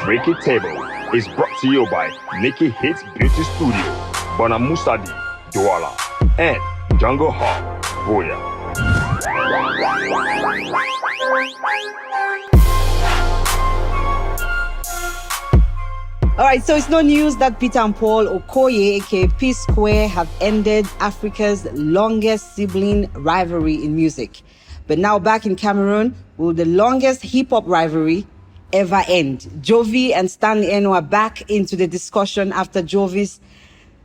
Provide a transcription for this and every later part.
Freaky Table is brought to you by Nikki Hits Beauty Studio, Bonamusadi, Douala, and Jungle Hawk, Voya. All right, so it's no news that Peter and Paul Okoye, aka P Square, have ended Africa's longest sibling rivalry in music. But now back in Cameroon, will the longest hip-hop rivalry ever end? Jovi and Stanley Enow are back into the discussion after Jovi's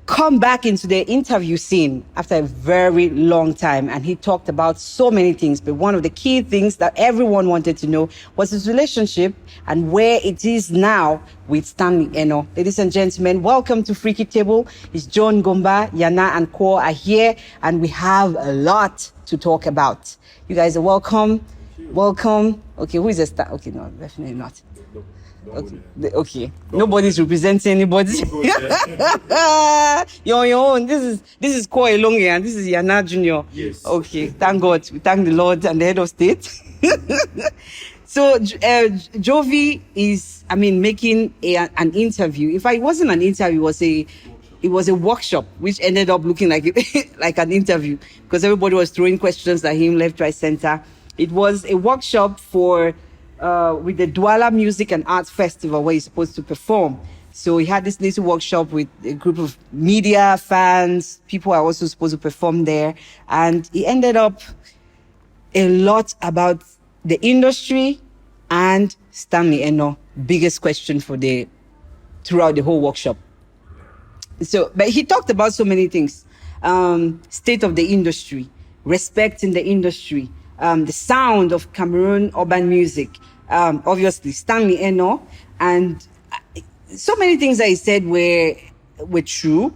come back into the interview scene after a very long time, and he talked about so many things, but one of the key things that everyone wanted to know was his relationship and where it is now with Stanley Enow. Ladies and gentlemen, welcome to Freaky Table. It's John Gomba, Yana and Ko are here, and we have a lot to talk about. You guys are welcome. Welcome. Okay, who is the star? Okay, no, definitely not. Okay. Nobody's representing anybody. You're on your own. This is Ko Elonge and this is Yana Junior. Yes. Okay. Thank God. We thank the Lord and the head of state. So Jovi is, making an interview. In fact, it wasn't an interview. It was a workshop, which ended up looking like like an interview because everybody was throwing questions at him left, right, center. It was a workshop for with the Douala Music and Arts Festival where he's supposed to perform. So he had this little workshop with a group of media, fans, people are also supposed to perform there. And he ended up a lot about the industry and Stanley Enow. Biggest question throughout the whole workshop. So, but he talked about so many things. State of the industry, respect in the industry, the sound of Cameroon urban music, obviously Stanley Enow, and so many things that he said were true.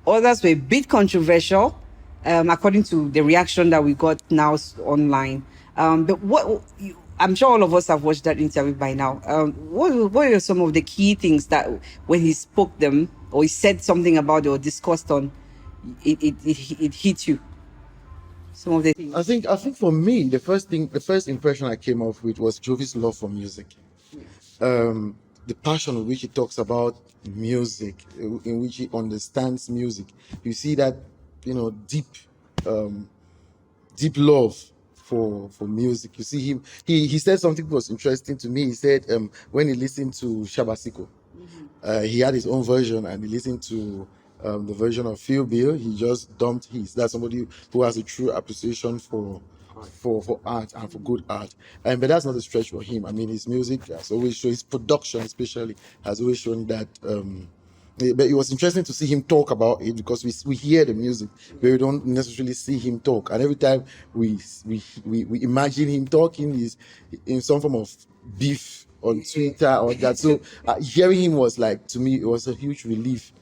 Others were a bit controversial, according to the reaction that we got now online. But I'm sure all of us have watched that interview by now. What are some of the key things that when he spoke them or he said something about it or discussed on, it hit you? Some of the things. I think for me, the first impression I came off with was Jovi's love for music. The passion with which he talks about music, in which he understands music. You see that, deep love for music. You see him. He said something that was interesting to me. He said when he listened to Shabasiko, he had his own version, and he listened to the version of Feud, he just dumped his. That's somebody who has a true appreciation for art and for good art. But that's not a stretch for him. His music has always shown, his production especially has always shown that. But it was interesting to see him talk about it because we hear the music, but we don't necessarily see him talk. And every time we imagine him talking, is in some form of beef on Twitter or that. So hearing him was to me, it was a huge relief.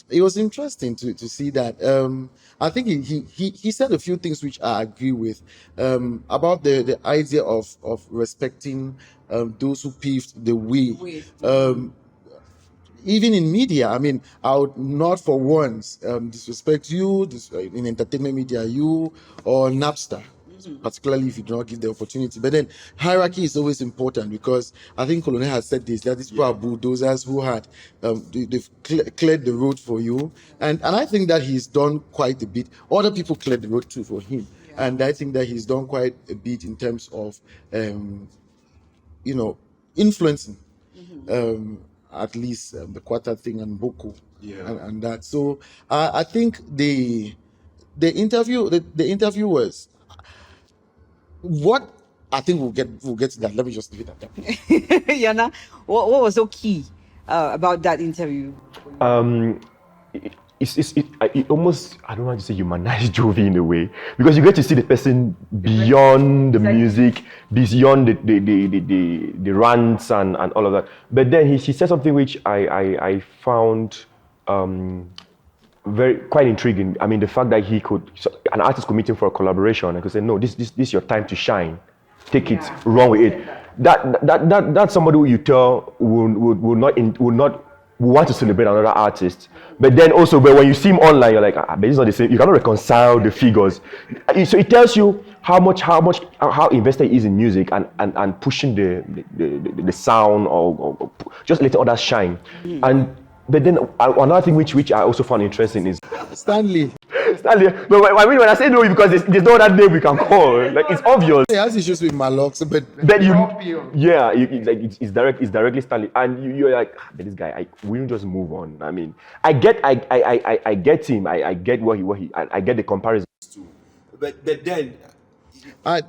It was interesting to see that. I think he said a few things which I agree with about the idea of respecting those who paved the way. Even in media, I would not for once disrespect you, in entertainment media, you or Napster. Particularly if you do not give the opportunity. But then hierarchy is always important because I think Colonel has said this, that these people are bulldozers who had they've cleared the road for you. And I think that he's done quite a bit. Other people cleared the road too for him. Yeah. And I think that he's done quite a bit in terms of influencing at least the Quarter thing and Boko. Yeah. And that. So I think the interview was what I think we'll get to that. Let me just leave it at that. Yana, what was so key about that interview? It almost, I don't want to say humanize Jovi in a way, because you get to see the person beyond the music, beyond the rants and all of that. But then he said something which I found quite intriguing. The fact that an artist committing for a collaboration and could say, no, this is your time to shine. Take it, run with it. That's somebody who you tell will not want to celebrate another artist. But then also, but when you see him online, you're like, but it's not the same. You cannot reconcile the figures. So it tells you how invested he is in music and pushing the sound or just letting others shine. And but then another thing which I also found interesting is Stanley. Stanley. But I mean, when I say no, because there's no other name we can call. Like it's obvious. He has issues with Malox, but But yeah, it's directly Stanley, and you're like, but this guy, we don't just move on. I mean, I get him. I get what he I get the comparison. But then I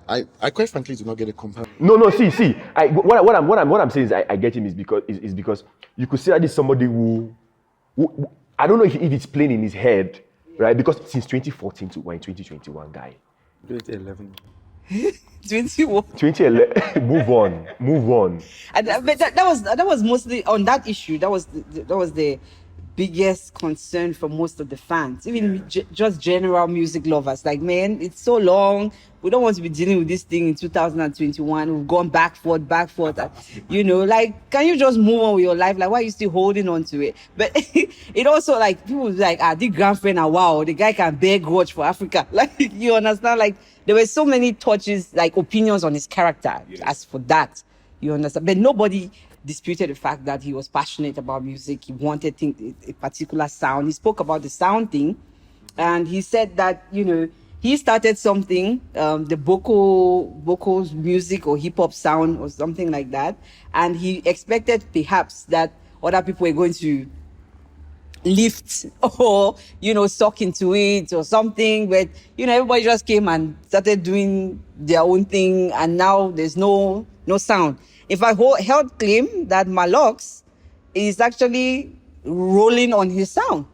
quite frankly do not get a comparison. No. See. What I'm saying is I get him is because you could say that this is somebody who I don't know if it's playing in his head, right? Because since 2014 to we're in 2021, guy. 2011. 21. 2011. Move on. And but that was mostly on that issue. That was the biggest concern for most of the fans, even just general music lovers. Like, man, it's so long. We don't want to be dealing with this thing in 2021. We've gone back forth. You know, like, can you just move on with your life? Like, why are you still holding on to it? But it also, like, people like, the grandfriend, wow, the guy can bear grudge for Africa. Like, you understand? Like, there were so many touches, like, opinions on his character. As for that, you understand? But nobody disputed the fact that he was passionate about music. He wanted a particular sound. He spoke about the sound thing, and he said that, you know, he started something, the vocals music or hip hop sound or something like that, and he expected perhaps that other people were going to lift or, you know, suck into it or something, but, you know, everybody just came and started doing their own thing, and now there's no sound. If I held claim that Malox is actually rolling on his sound,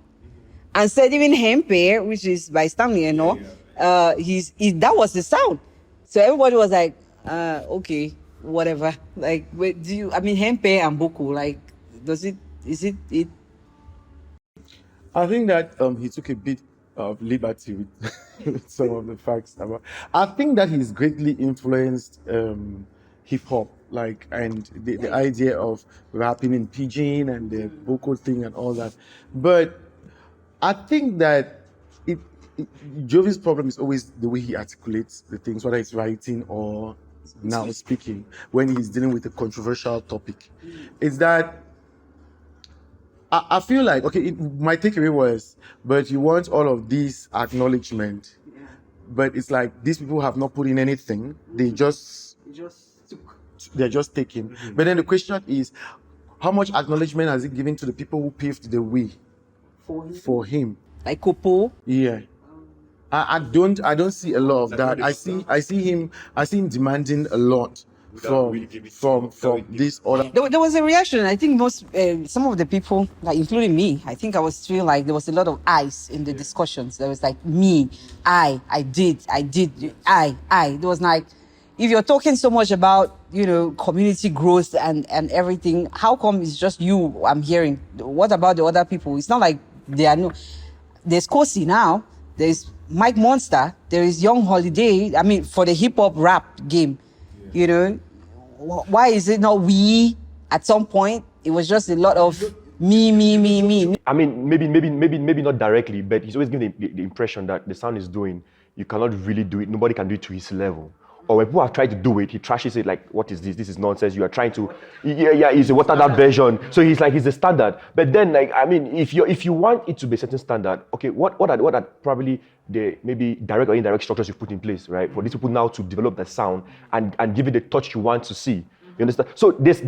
and said even Hempe, which is by Stanley, you know, that was the sound. So everybody was like, okay, whatever. Like, wait, Hempe and Boku, like, is it? I think that he took a bit of liberty with some of the facts about. I think that he's greatly influenced hip hop, like, and the idea of rapping in pidgin and the vocal thing and all that. But I think that Jovi's problem is always the way he articulates the things, whether it's writing or now speaking, when he's dealing with a controversial topic. It's that I feel like, okay, my takeaway was, but you want all of this acknowledgement, but it's like these people have not put in anything. They're just taking. But then the question is, how much acknowledgement has he given to the people who paved the way for him? Like Kopo? Yeah. I don't see a lot of that. I see him demanding a lot from this other. There was a reaction. I think some of the people, like including me, I think I was feeling like there was a lot of eyes in the discussions. There was like me, I did, I. There was like, if you're talking so much about, you know, community growth and everything, how come it's just you I'm hearing? What about the other people? It's not like there's Kosi now, there's Mike Monster, there is Young Holiday. I mean, for the hip hop rap game, you know, why is it not we? At some point, it was just a lot of me. I mean, maybe not directly, but he's always giving the impression that the sound is doing, you cannot really do it. Nobody can do it to his level. Or when people have tried to do it, he trashes it like, what is this? This is nonsense. You are trying to, he's a watered down version. So he's the standard. But then, like, I mean, if you want it to be a certain standard, okay, what are probably the maybe direct or indirect structures you put in place, right? For these people now to develop the sound and give it the touch you want to see. You understand? So there's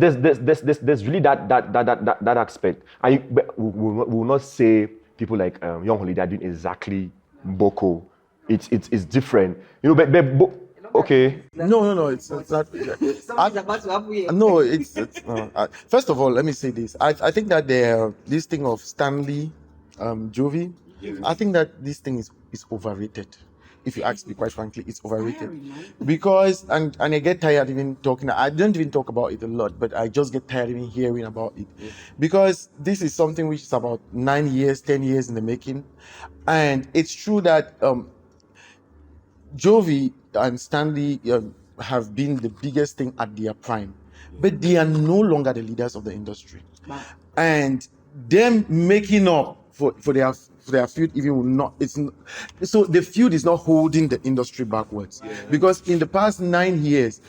really that aspect. But we will not say people like Young Holiday are doing exactly Boko. It's different. You know, but okay. No, it's not. Something's about to happen here. No, it's first of all, let me say this. I think that this thing of Stanley, Jovi, I think that this thing is overrated. If you ask me, quite frankly, it's overrated. Because and I get tired even talking. I don't even talk about it a lot, but I just get tired even hearing about it. Because this is something which is about 9 years, 10 years in the making. And it's true that Jovi and Stanley have been the biggest thing at their prime, but they are no longer the leaders of the industry. Wow. And them making up for their feud even will not. So the feud is not holding the industry backwards, because in the past 9 years,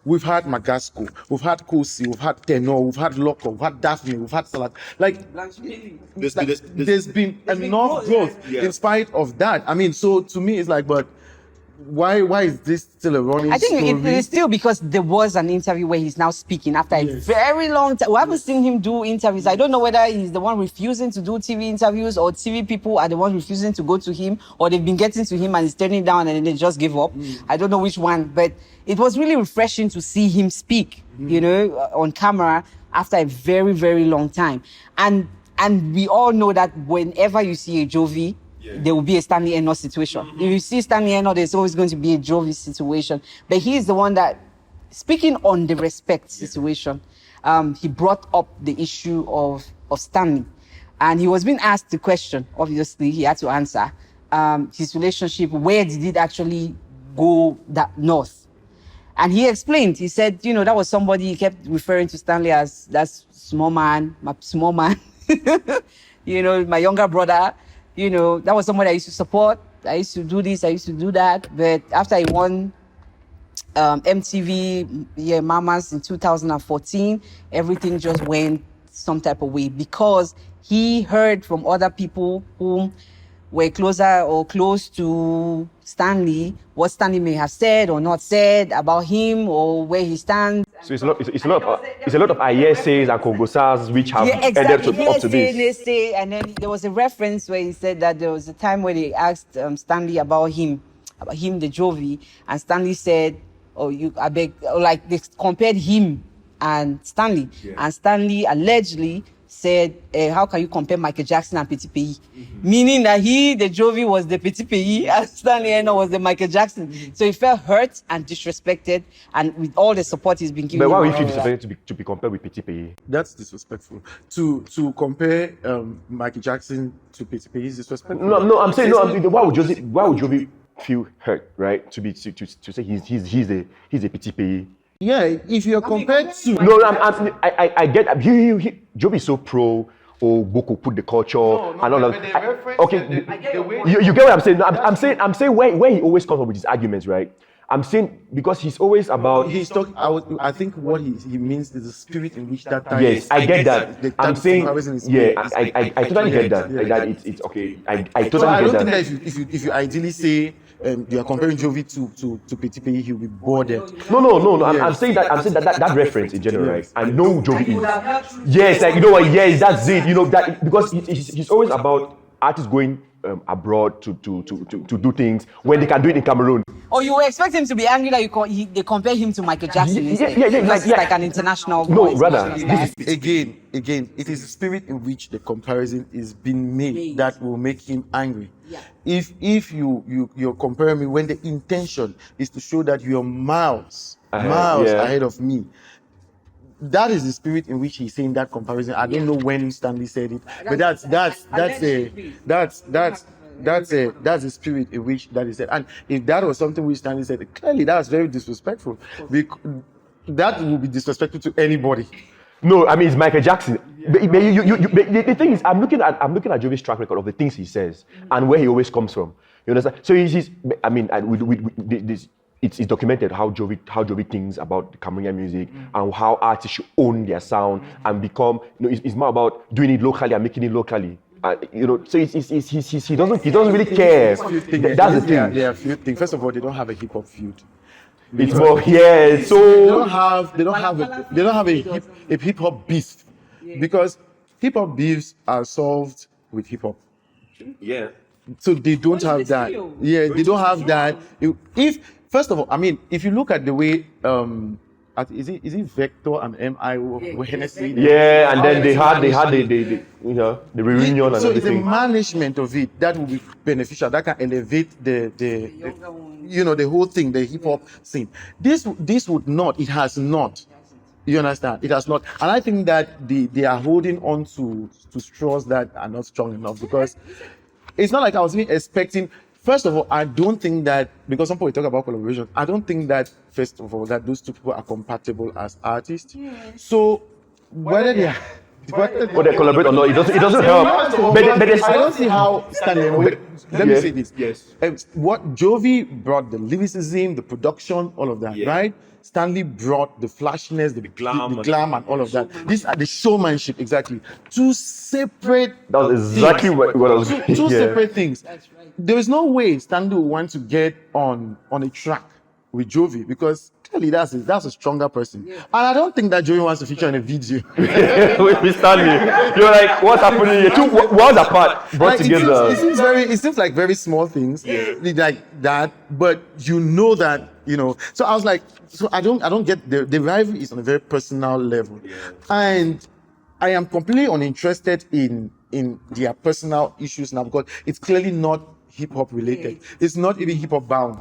we've had Magasco, we've had Kosi, we've had Tenor, we've had Loco, we've had Daphne, we've had Salat. Like, there's been enough growth Yeah. in spite of that. I mean, so to me, it's like, but why is this still a running I think story? it is still because there was an interview where he's now speaking after a very long time. We haven't seen him do interviews. I don't know whether he's the one refusing to do TV interviews or TV people are the ones refusing to go to him, or they've been getting to him and he's turning down and then they just give up. I don't know which one, but it was really refreshing to see him speak, you know, on camera after a very, very long time. And we all know that whenever you see a Jovi, there will be a Stanley Enow situation. If you see Stanley Enow, there's always going to be a Jovi situation. But he is the one that, speaking on the respect situation, he brought up the issue of Stanley. And he was being asked the question, obviously, he had to answer. His relationship, where did it actually go that north? And he explained, he said, you know, that was somebody, he kept referring to Stanley as that small man, my small man, you know, my younger brother. You know, that was someone I used to support. I used to do this, I used to do that. But after he won MTV Mamas in 2014, everything just went some type of way because he heard from other people who were closer or close to Stanley, what Stanley may have said or not said about him or where he stands. So it's a lot of ISAs and Kongosas which have ended up to this. And then there was a reference where he said that there was a time where they asked Stanley about him, the Jovi, and Stanley said, like they compared him and Stanley, and Stanley allegedly said, how can you compare Michael Jackson and Petit Pays? Meaning that the Jovi was the Petit Pays and Stanley Enow was the Michael Jackson. So he felt hurt and disrespected, and with all the support he's been giving. But why would you feel disrespected to be compared with Petit Pays? That's disrespectful. To compare Michael Jackson to Petit Pays is disrespectful. No, I'm saying why would Jovi feel hurt, right? To say he's a Petit Pays. Yeah, if you're compared to... No, I get... Jovi is so pro, Boko put the culture and all that. Okay, you get what I'm saying? No, I'm saying where he always comes up with his arguments, right? I'm saying because he's always about... He's talking... I think what he means is the spirit in which that time... Yes, I get that. I'm saying... Yeah, I totally get that. That it's okay. I totally get that. I don't think that if you ideally say... you are comparing Jovi to Petit Pays, he'll be bored. No. I'm saying that reference in general, right? I know who Jovi is. Yes, like you know what? Yes, that's it. You know that because he's always about artists going abroad to do things when they can do it in Cameroon. Or you expect him to be angry that they compare him to Michael Jackson instead? Yeah, it's like an international. No, rather. Again, it is the spirit in which the comparison is being made that will make him angry. Yeah. If you're comparing me when the intention is to show that you're miles ahead of me, that is the spirit in which he's saying that comparison. I don't know when Stanley said it, but that's the spirit in which that is said. And if that was something which Stanley said, clearly that's very disrespectful. That would be disrespectful to anybody. No, I mean it's Michael Jackson. But the thing is, I'm looking at Jovi's track record of the things he says and where he always comes from. You understand? So he's I mean, it's documented how Jovi thinks about Cameroonian music and how artists should own their sound and become. You know, it's more about doing it locally and making it locally. You know, so he doesn't really care. That's the thing. There are a few things. First of all, they don't have a hip hop feud. It's more so they don't have a hip hop beef because hip hop beefs are solved with hip hop. Yeah. So they don't have that. Yeah, they don't have that. If first of all, I mean, if you look at the way is it Vector and MI were Hennessy? Yeah, and then they had the you know the reunion and so everything. So it's the management of it that will be beneficial. That can elevate the you know, the whole thing, the hip hop scene. This would not. It has not. You understand? It has not. And I think that they are holding on to straws that are not strong enough because it's not like I was even expecting. First of all, I don't think that, because some people talk about collaboration, I don't think that, first of all, that those two people are compatible as artists. So, whether they are... Or they collaborate or not, it doesn't help. But there's, I don't see how Stanley. Wait, let me Yes. say this. Yes. What Jovi brought, the lyricism, the production, all of that, Yeah. right? Stanley brought the flashiness, the glam glam and all of that. These are the showmanship, exactly. Two separate. that was exactly things. what I was Two yeah. separate things. That's right. There is no way Stanley will want to get on a track with Jovi because clearly that's a stronger person. And I don't think that Jovi wants to feature in a video. With Stanley. You're like, what's happening here? Two worlds apart, brought Like, together. it seems like very small things like that, but you know that, you know. So I was like, so I don't get the rivalry is on a very personal level. And I am completely uninterested in their personal issues now because it's clearly not hip hop related. It's not even hip hop bound.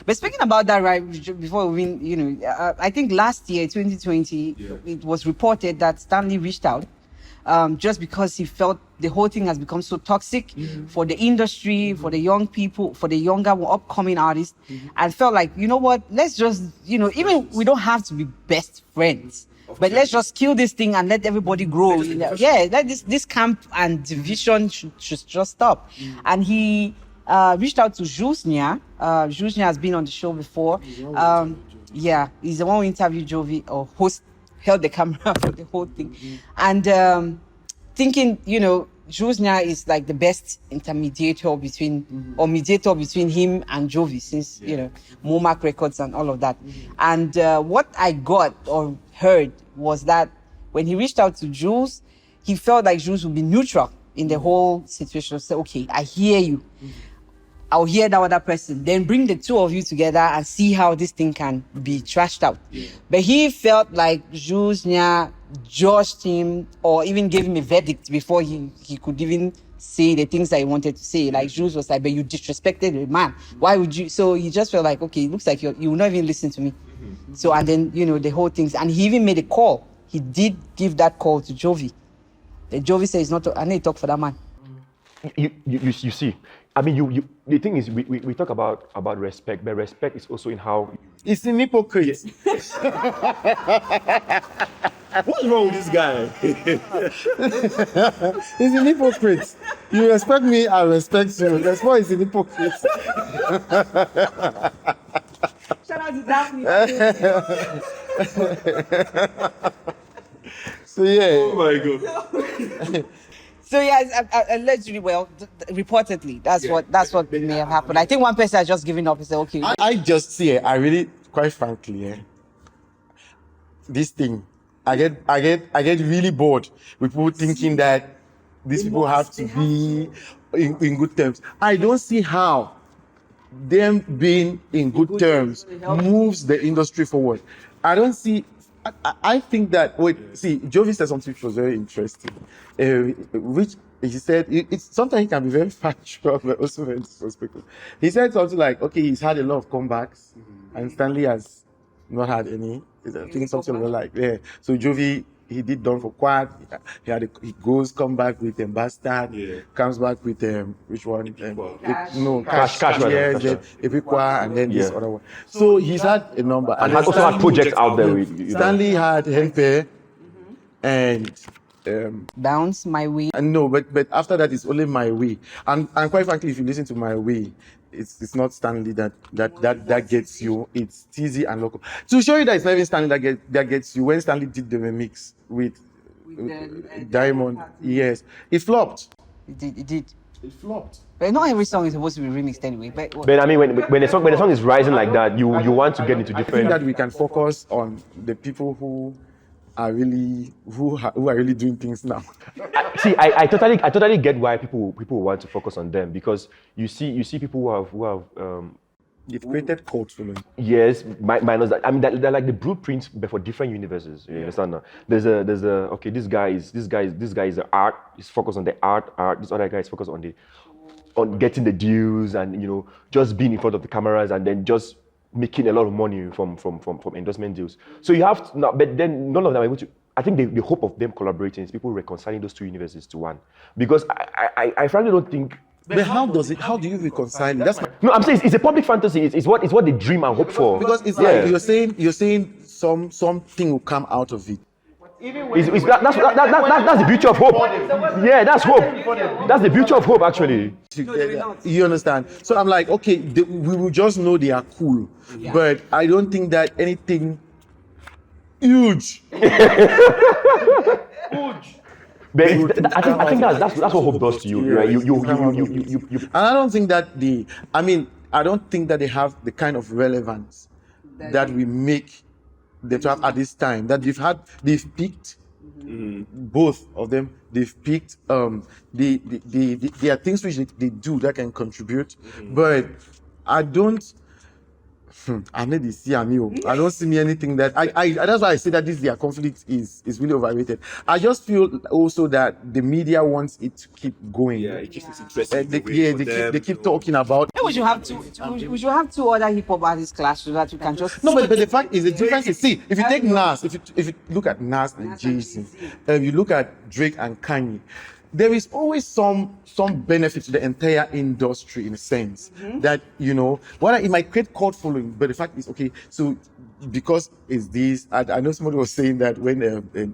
But speaking about that, right, before we, I think last year, 2020, it was reported that Stanley reached out just because he felt the whole thing has become so toxic for the industry, for the young people, for the younger upcoming artists, and felt like, you know what, let's just, even we don't have to be best friends. But let's just kill this thing and let everybody grow. Let this camp and division should just stop. And he reached out to Jules Nya. Jules Nya has been on the show before. He's the one who interviewed Jovi or held the camera for the whole thing. And thinking, Jules Nya is like the best mediator between him and Jovi since, Momac Records and all of that. And what I got or heard was that when he reached out to Jules, he felt like Jules would be neutral in the whole situation. Say, okay, I hear you. I'll hear that other person. Then bring the two of you together and see how this thing can be trashed out. But he felt like Jules Nya judged him or even gave him a verdict before he could even say the things that he wanted to say. Like Jules was like, but you disrespected the man. Why would you? So he just felt like, okay, it looks like you will not even listen to me. So, and then, the whole things. And he even made a call. He did give that call to Jovi. The Jovi says, I need to talk for that man. You see, I mean, the thing is, we talk about respect, but respect is also in how. It's an hypocrite. What's wrong with this guy? He's an hypocrite. You respect me, I respect you. That's why he's an hypocrite. Shout out to Daphne. So yeah. Oh my god. So yes, allegedly, reportedly, that's what may have happened. I think one person has just given up and said, okay. I just see I really, quite frankly, this thing, I get really bored with people thinking that these people have to be in good terms. I don't see how them being in good terms moves the industry forward. I don't see. I think that Jovi said something which was very interesting, which he said it's sometimes he can be very factual but also very disrespectful. He said something like, okay, he's had a lot of comebacks and Stanley has not had any. I think something like So Jovi, he did Done for Quad. He come back with Bastard. Comes back with which one? Cash. Epiqua, and then this other one. So he's had a number. And has also had projects out there with Stanley had Henpe and Bounce My Way. no, but after that it's only My Way. And quite frankly, if you listen to My Way, it's not Stanley that gets you. It's TZ and Loco. To show you that it's not even Stanley that gets you, when Stanley did the remix with Diamond, yes, it flopped. It did. It flopped. But not every song is supposed to be remixed anyway. But I mean, when the song is rising like that, you want to get into I think different. that we can focus on the people who are really doing things now. I totally get why people want to focus on them, because you see people who have They've created cult following. yes, minus that. I mean, they're like the blueprints, but for different universes. You understand now? There's a okay. This guy is the art. He's focused on the art. This other guy is focused on getting the deals and just being in front of the cameras and then just making a lot of money from endorsement deals. So you have to, now, but then none of them are able to. I think the hope of them collaborating is people reconciling those two universes to one, because I frankly don't think. But how do you reconcile it? No, I'm saying it's a public fantasy. It's what they dream and hope for. Because it's like you're saying something will come out of it. That's the beauty of hope. Yeah, that's hope. That's the beauty of hope, actually. You understand? So I'm like, okay, we will just know they are cool, but I don't think that anything huge. But I think that's what hope does to you, right? You. And I don't think that I don't think that they have the kind of relevance that we make them to have at this time. That they've peaked. Both of them, they've peaked. There are things which they do that can contribute, but I don't. I made this see I don't see me anything that I that's why I say that their conflict is really overrated. I just feel also that the media wants it to keep going. Yeah, it keeps interesting. They keep talking about. We should have two other hip hop artists clash so that we can just. No, but the fact is the difference is, see, if you take Nas, if you look at Nas and Jay-Z, you look at Drake and Kanye, there is always some benefit to the entire industry in a sense that, it might create cult following, but the fact is, okay, so because it's this, I know somebody was saying that when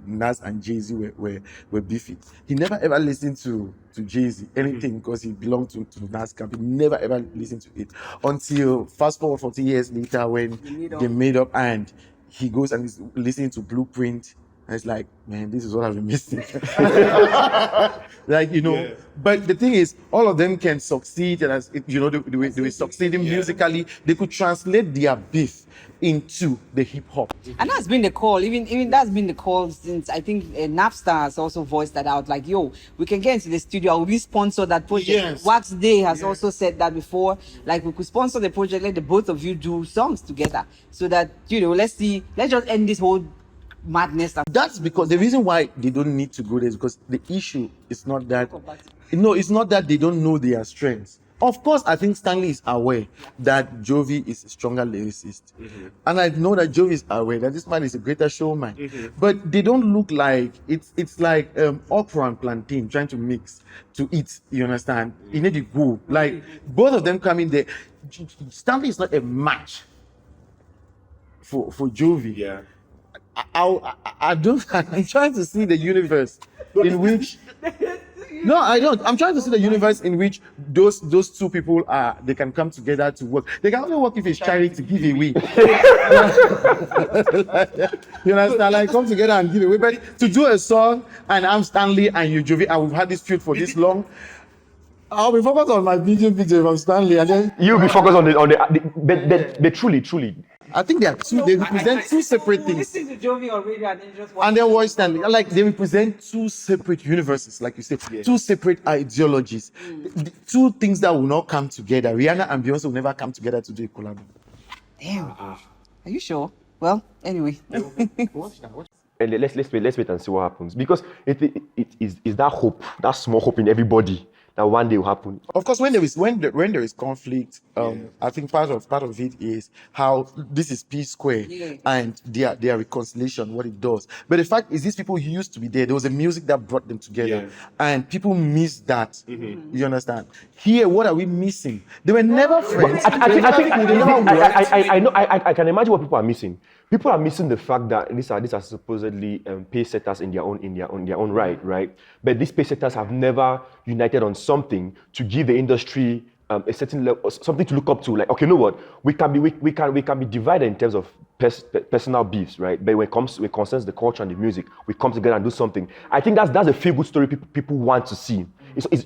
Nas and Jay-Z were beefing, he never ever listened to Jay-Z anything because he belonged to Nas camp. He never ever listened to it until fast forward 40 years later when they made up and he goes and is listening to Blueprint. And it's like, man, this is what I've been missing. But the thing is, all of them can succeed, and they were succeeding musically. They could translate their beef into the hip hop. And that's been the call. Even that's been the call since I think Napster has also voiced that out. Like, yo, we can get into the studio. We sponsor that project. Yes. Wax Day has also said that before. Like, we could sponsor the project. Let the both of you do songs together, so that let's just end this whole madness. That's because the reason why they don't need to go there is because the issue is not that. No, it's not that they don't know their strengths. Of course, I think Stanley is aware that Jovi is a stronger lyricist, and I know that Jovi is aware that this man is a greater showman. But they don't look like it's like okra and plantain trying to mix to eat. You understand? You need to go like both of them come in there. Stanley is not a match for Jovi. Yeah. I'm trying to see the universe in which. No, I don't. I'm trying to see the universe in which those two people they can come together to work. They can only work if it's charity to give away. You understand? Like come together and give away. But to do a song and I'm Stanley and you Jovi and we've had this feud for this long. I'll be focused on my video from Stanley and then you'll be focused on the but truly. I think they represent two separate things. Listen to Jovi on radio and then just watch. And then watch Stanley. Like they represent two separate universes, like you said, two separate ideologies, two things that will not come together. Rihanna and Beyonce will never come together to do a collab. Damn. Are you sure? Well, anyway. And let's wait and see what happens, because it is that hope, that small hope in everybody that one day will happen. Of course, when there is conflict, I think part of it is how this is P square and their reconciliation, what it does. But the fact is, these people used to be there. There was a music that brought them together, and people miss that. You understand? Here, what are we missing? They were never friends. I can imagine what people are missing. People are missing the fact that these are supposedly pace setters in their own right? But these pace setters have never united on something to give the industry a certain level, something to look up to. Like, okay, you know what? We can be divided in terms of personal beefs, right? But when it concerns the culture and the music, we come together and do something. I think that's a feel good story people want to see.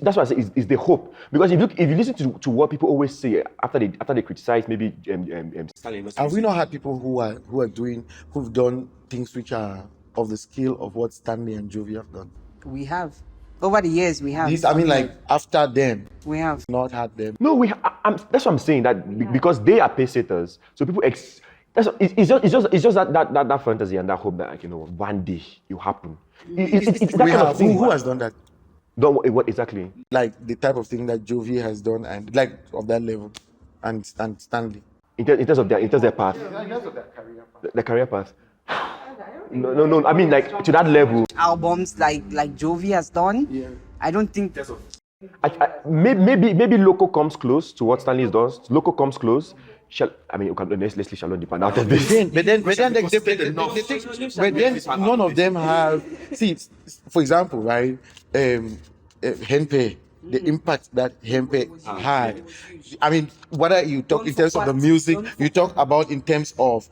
That's why I say is the hope, because if you listen to what people always say after they criticize maybe Stanley. Have we not had people who've done things which are of the scale of what Stanley and Jovi have done? We have. Over the years, we have. After them, we have not had them. No, that's what I'm saying. That because they are pace setters, so people. It's just that fantasy and that hope that one day it will happen. It's that kind of thing. Who has done that? What exactly? Like the type of thing that Jovi has done, and like of that level, and Stanley. In terms of their path. Yeah, in terms of their career path. The career path. No. I mean, like to that level. Albums like Jovi has done. Yeah. I don't think. Maybe Loco comes close to what Stanley does. Loco comes close. let's leave Shalom Depend out of this. But then none of them have. See, for example, right? Henpe, the impact that Henpe had. I mean, whether you talk in terms of the music, you talk about in terms of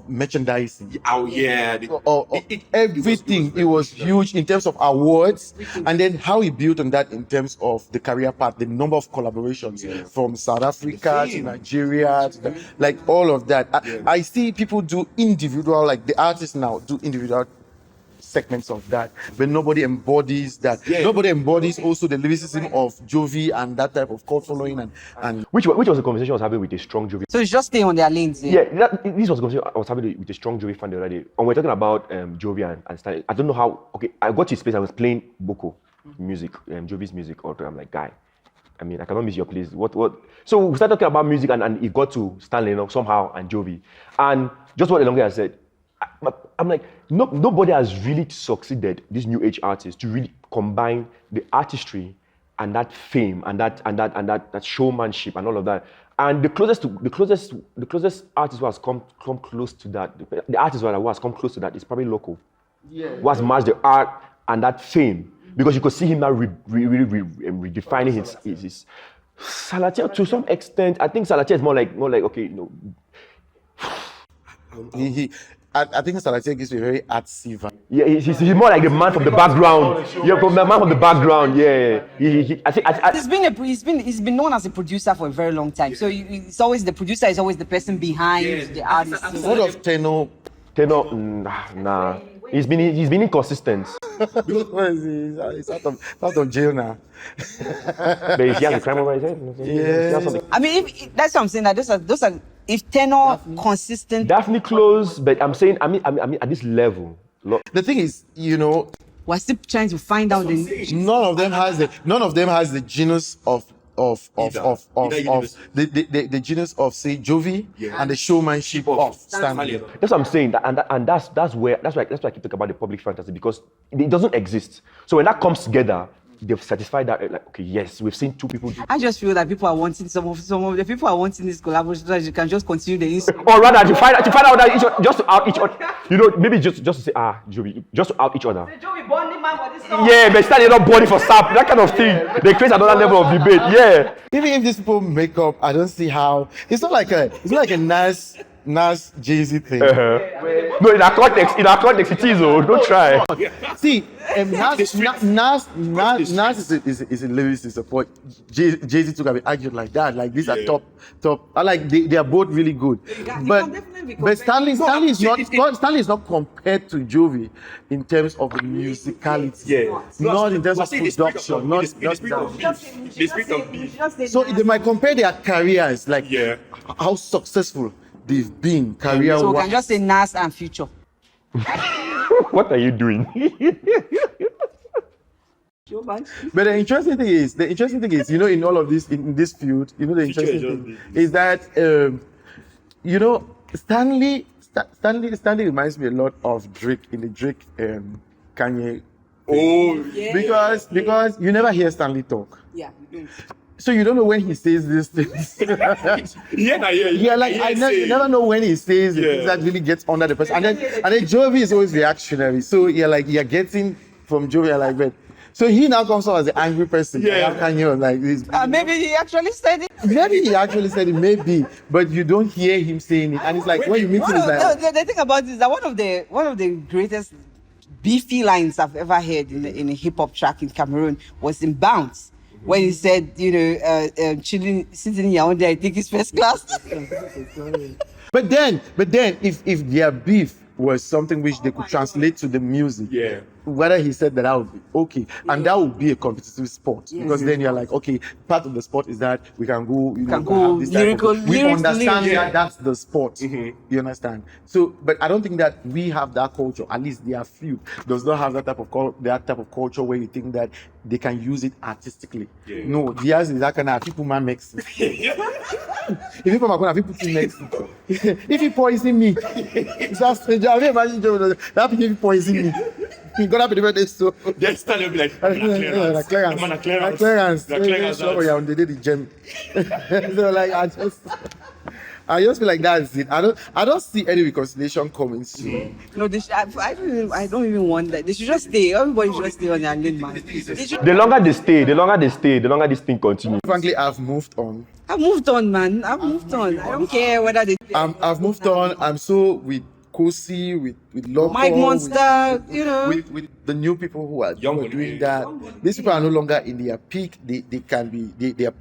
merchandising. Oh yeah. Or everything. It was huge in terms of awards, and then how he built on that in terms of the career path, the number of collaborations from South Africa to Nigeria, like all of that. I see people do individual, like the artists now do individual segments of that, but nobody embodies that. Nobody embodies also the lyricism of Jovi and that type of cult following and Which was the conversation I was having with a strong Jovi. So it's just stay on their lanes. This was the conversation I was having with a strong Jovi fan the other day. And we're talking about Jovi and Stanley. I don't know how. Okay, I got to his place. I was playing Boko music, Jovi's music. Or I'm like, guy, I mean, I cannot miss your place. What? So we started talking about music, and it got to Stanley, somehow, and Jovi. And just what Elonge has said, I'm like, nobody has really succeeded, these new age artists, to really combine the artistry and that fame and that showmanship and all of that. And the closest artist who has come close to that, the artist who has come close to that is probably local. Who has matched the art and that fame, because you could see him now redefining his Salatiel to some extent. I think Salatiel is more like okay, I think Salatiel gives me a very artsy vibe. Yeah, he's more like the man from the background. Yeah, from the man from the background. Yeah, I think he's been known as a producer for a very long time. So it's always the producer is always the person behind the artist. What of Tenor? Nah. He's been inconsistent. He's out of jail now. But he has a crime over his head. Yeah. I mean, that's what I'm saying. That those are if Tenor consistent. Definitely close, but I'm saying I mean at this level. The thing is, we're still trying to find out the. None of them has the genus of the genus of say Jovi and the showmanship of Stanley. That's what I'm saying, and that's why I keep talking about the public fantasy, because it doesn't exist. So when that comes together, they've satisfied that, like, okay, yes, we've seen two people. I just feel that people are wanting some of the people are wanting this collaboration so that you can just continue the. Or rather, to find out that just to out each other, maybe just to say Jovi, just to out each other. The Jovi bonding man for this song. Yeah, but Stanley not body for sap, that kind of thing. They create another level of debate. Yeah. Even if these people make up, I don't see how. It's not like a Nas Jay-Z thing. No, in our context, it is. Don't try. See, Nas is a lyricist, but Jay-Z took have been argued like that. Like these are top. I like they are both really good. But Stanley is not compared to Jovi in terms of the musicality. Yeah. Not in terms of production. Not the spirit of beef. So they might compare their careers, like how successful they've been career-wise. So we can just say Nas and Future. What are you doing? But the interesting thing is, in all of this, in this field, the interesting thing is that, Stanley reminds me a lot of Drake in the Drake Kanye. Oh, yeah. Because you never hear Stanley talk. Yeah, you don't. So you don't know when he says these things. You never know when he says it that really gets under the person. And then Jovi is always reactionary. So you're getting from Jovi, but so he now comes off as the angry person. Yeah. How can you like this? Maybe he actually said it. Maybe, but you don't hear him saying it. And it's like when you meet him, it's like the thing about it is that one of the greatest beefy lines I've ever heard in a hip hop track in Cameroon was in Bounce. When he said, chilling, sitting here one day, I think it's first class. But then, if their beef was something which they could translate to the music, whether he said that would be okay, and that would be a competitive sport, because then you're like, okay, part of the sport is that we can go, have this we understand that that's the sport. You understand? So, but I don't think that we have that culture. At least their few does not have that type of culture where you think that they can use it artistically. No, theirs is that kind of people man makes it. If people are going to put it next, if he poison me, it's just strange. I mean, imagine that if he poison me, he gonna be the best. So just stand up like clearance. You're on the gem. So like I just. I just feel like that's it. I don't see any reconciliation coming soon. No, I don't even want that. They should just stay. Everybody should just stay on their lane, man. They should, The longer they stay, the longer this thing continues. Frankly, I've moved on. I've moved on, man. I've moved on. I don't care whether they. I've moved on. I'm so with Kosi, with Loco, Mike Monster, with the new people who are Young doing Boy. that. These people are no longer in their peak. They can be they are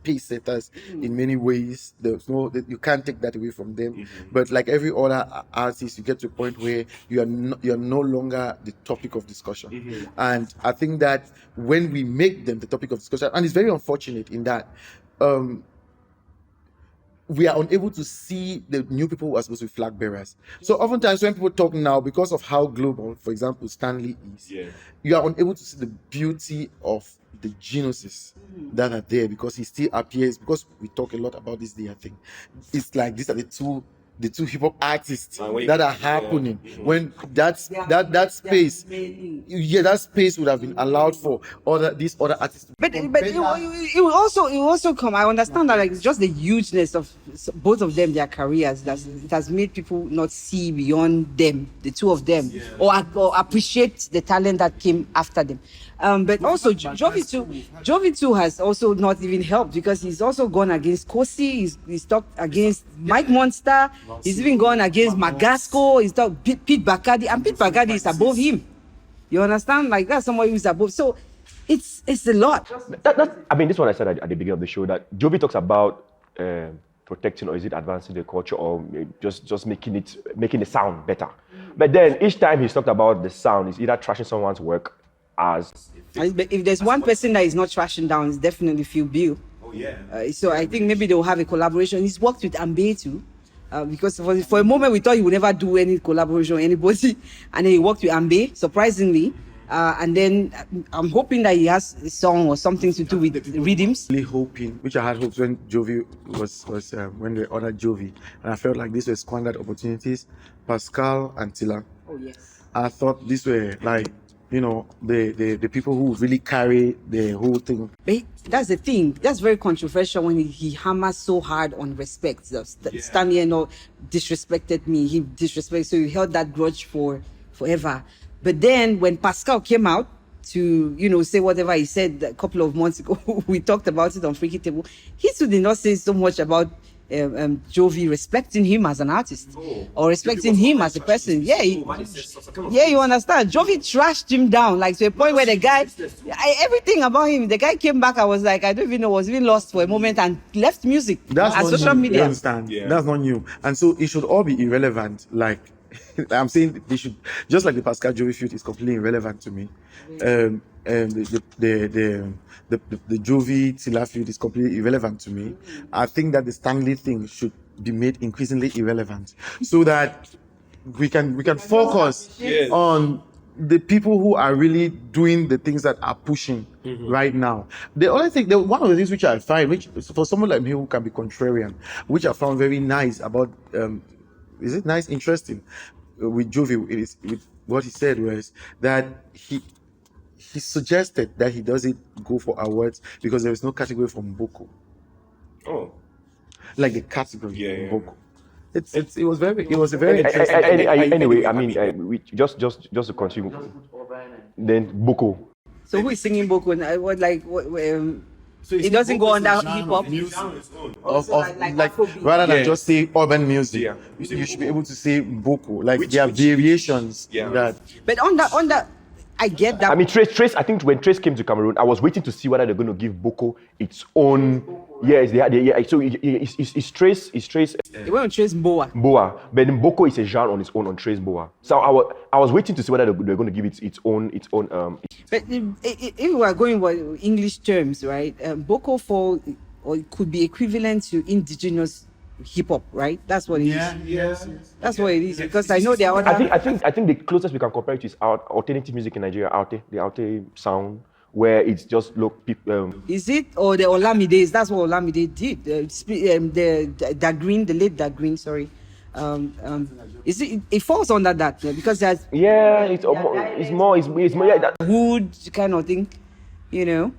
pace setters in many ways. You can't take that away from them. But like every other artist, you get to a point where you're no longer the topic of discussion. And I think that when we make them the topic of discussion, and it's very unfortunate in that we are unable to see the new people who are supposed to be flag bearers. So oftentimes when people talk now, because of how global, for example, Stanley is, you are unable to see the beauty of the geniuses that are there, because he still appears, because we talk a lot about this day, I think. It's like these are the two hip hop artists that are happening. When that space, that space would have been allowed for these other artists. But it will also come. I understand that, like, it's just the hugeness of both of them, their careers, that it has made people not see beyond them, the two of them, or appreciate the talent that came after them. But also Jovi too has also not even helped, because he's also gone against Kosi. He's talked against Mike Monster. He's even gone against Magasco. He's talked Pete Bacardi, and Pete Bacardi is above him. You understand? Like, that's somebody who's above. So it's a lot. I mean, this is what I said at the beginning of the show, that Jovi talks about protecting, or is it advancing the culture, or just making the sound better. But then each time he's talked about the sound, he's either trashing someone's work. If there's one person that is not trashing down, it's definitely Feud Bill. Oh yeah. So I think maybe they'll have a collaboration. He's worked with Ambe too, because for a moment we thought he would never do any collaboration with anybody, and then he worked with Ambe, surprisingly. And then I'm hoping that he has a song or something to do with rhythms. Really hoping, which I had hopes when Jovi was when they honored Jovi, and I felt like these were squandered opportunities. Pascal and Tila. Oh yes. I thought these were like, the people who really carry the whole thing. But that's the thing. That's very controversial when he hammers so hard on respect. Stanley disrespected me. He disrespected, so he held that grudge for forever. But then when Pascal came out to, say whatever he said a couple of months ago, we talked about it on Freaky Table. He too did not say so much about Jovi respecting him as an artist, or respecting him as a person. You understand? Jovi trashed him down, like, to a point where the guy, everything about him, the guy came back. I was like, I don't even know, was even lost for a moment and left music and social media. You understand? Yeah. That's not new, and so it should all be irrelevant. Like, I'm saying, they should, just like the Pascal Jovi feud is completely irrelevant to me. The Jovi Tila feud is completely irrelevant to me. I think that the Stanley thing should be made increasingly irrelevant, so that we can focus on the people who are really doing the things that are pushing right now. The only thing, one of the things which I find, which for someone like me who can be contrarian, which I found very nice about, is it nice, interesting, with Jovi, with what he said was that he suggested that he doesn't go for awards because there is no category from Boko. Oh. Like the category from Boko. It was a very interesting. Anyway, I mean, we just to continue. Then Boko. So who is singing Boko? So it doesn't go under hip hop. Rather than just say urban music, you should be able to say Boko. Like, there are variations in that. But on that, I get that. I mean, Trace. I think when Trace came to Cameroon, I was waiting to see whether they're going to give Boko its own. Yes, they had. Yeah, so it's Trace. They went on Trace Boa. But then Boko is a genre on its own on Trace Boa. So I was waiting to see whether they're going to give it its own. But if we are going with English terms, right? Boko or it could be equivalent to indigenous hip hop, right? That's what it is. Yes. That's what it is, because I know there are other. I think the closest we can compare it to is alternative music in Nigeria, the Aute sound, where it's just Is it, or the Olamides? That's what Olamide did. The Dagreen, the late Dagreen, sorry. Is it? It falls under that because there's it's more that wood kind of thing. You know,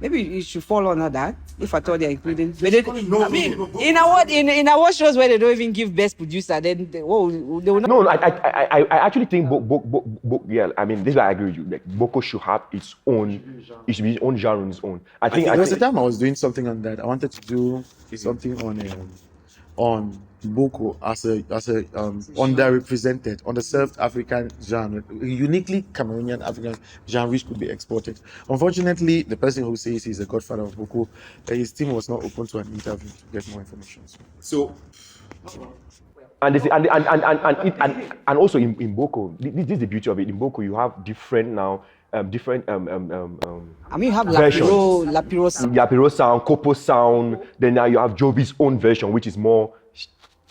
maybe you should fall under that. If I thought they're including, but in our shows where they don't even give best producer, then they will not. No, I actually think yeah. I mean, this is why I agree with you. Like Boko should have its own, it should be its own genre on its own. There was a time I was doing something on that. I wanted to do something on Boko as a underrepresented, underserved African genre, a uniquely Cameroonian African genre which could be exported. Unfortunately, the person who says he's a godfather of Boko, his team was not open to an interview to get more information. So And also in Boko, this is the beauty of it. In Boko, you have different I mean, you have versions. Lapiro sound, Kopo sound. Then now you have Jovi's own version, which is more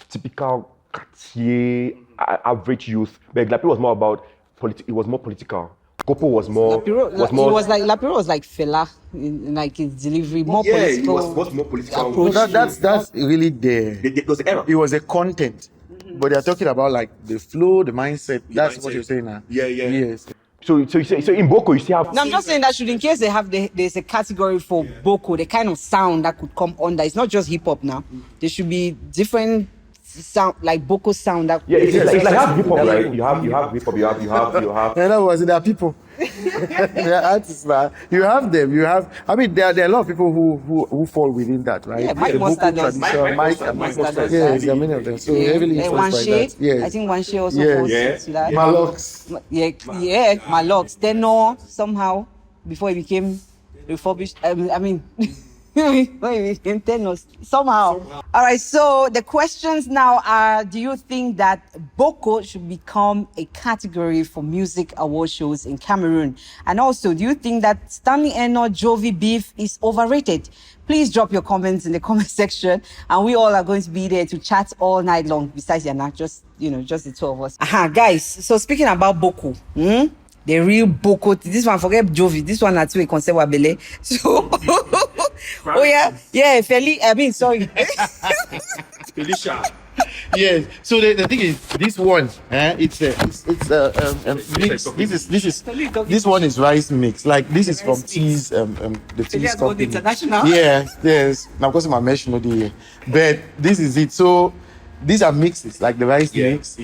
typical Cartier, average youth. But Lapiro was more about it was more political. Kopo was more. Lapiro was like Fela in like his delivery, more political. It was more political. So that's really It was the era. It was a content, but they're talking about like the flow, the mindset. That's what you're saying now. Yeah. Yes. So in Boko, you see how. No, I'm just saying that in case there's a category for Boko, the kind of sound that could come under. It's not just hip hop now. There should be different sound, like Boko sound. That It's like you have hip hop, right? You have hip hop. You have. In other words, there are people. There are artists, man. You have them. I mean, there are a lot of people who fall within that, right? Yeah, Mike The Boko Monster does. tradition, Mike Monster does. Yes, there are many of them. So heavily influenced by that. Yes. I think Wanshe also Yes. falls Yeah. into that. Malox. Yeah, Malox. Enow somehow before he became refurbished. When he became Tenos somehow. All right. So the questions now are: do you think that Boko should become a category for music award shows in Cameroon? And also, do you think that Stanley Enow Jovi beef is overrated? Please drop your comments in the comment section, and we all are going to be there to chat all night long. Besides Yana, just the two of us. Guys. So speaking about Boko, the real Boko. This one, forget Jovi. This one, that's a concept wabele. So, sorry. Felicia. Yes. So the thing is, this one, this one is rice mix. Like this is from T's the T's company. International. Yes. Now, of course, my mesh no dey, but this is it. So these are mixes, like the rice mix.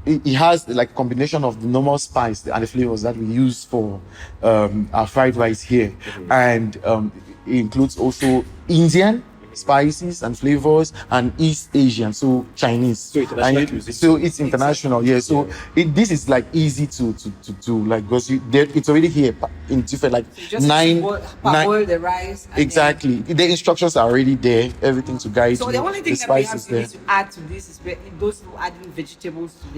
It has like combination of the normal spice and the flavors that we use for our fried rice here, and it includes also Indian spices and flavors and East Asian, so Chinese. So international cuisine. So it's international, yeah. So this is like easy to like, because it's already here in different like nine. Boil the rice. Exactly. The instructions are already there. Everything to guide. So the only thing that we have to add to this is those who adding vegetables to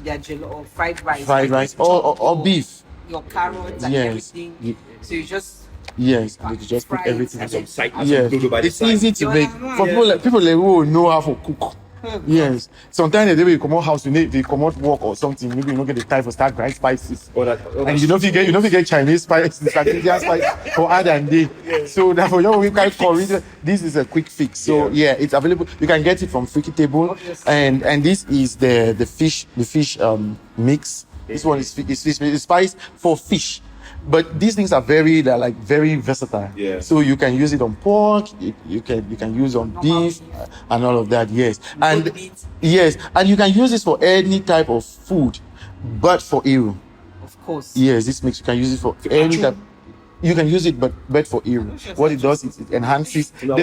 their jello or fried rice. Fried rice or beef. Your carrots and everything. So you just. Yes, they just put everything. Yes, it's easy to make. For people who know how to cook. Yes, sometimes they will come out house, they come out work or something. Maybe you don't get the time for start grind spices, and you don't get Chinese spices, like Indian spice for other than day. So therefore, we can call it. This is a quick fix. So yeah, it's available. You can get it from Freaky Table, and this is the fish mix. This one is fish. It's spice for fish. But these things are very versatile. Yeah. So you can use it on pork, you can use on beef and all of that. Yes. And you can use this for any type of food, but for Eru. Of course. Yes, this makes you can use it for any type. You can use it, but for Eru. What it does is it enhances the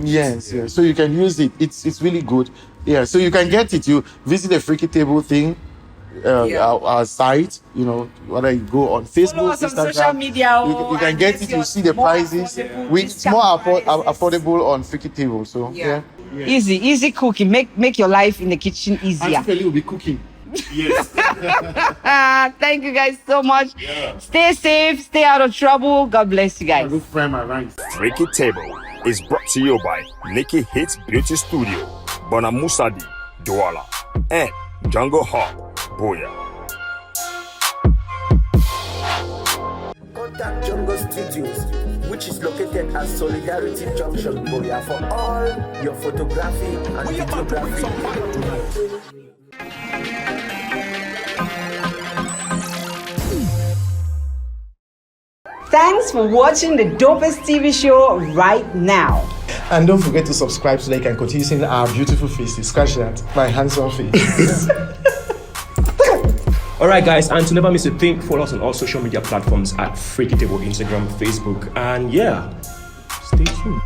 Yes. So you can use it. It's really good. Yeah. So you can get it. You visit the Freaky Table thing. Our site, whether you go on Facebook, follow us on Instagram, social media, you can get it. You see the prices. It's more affordable on Freaky Table. So easy cooking. Make your life in the kitchen easier. Feli will be cooking. Yes. Thank you guys so much. Stay safe. Stay out of trouble. God bless you guys. Good friend, my rice. Freaky Table is brought to you by Nikki Hits Beauty Studio, Bona Musadi, Douala, and Jungle Hawk, Boya. Contact Jungle Studios, which is located at Solidarity Junction, Boya, for all your photography and videography. Thanks for watching the dopest TV show right now. And don't forget to subscribe so that you can continue seeing our beautiful faces. Scratch that, my handsome face. Alright guys, and to never miss a thing, follow us on all social media platforms at Freaky Table, Instagram, Facebook, and yeah, stay tuned.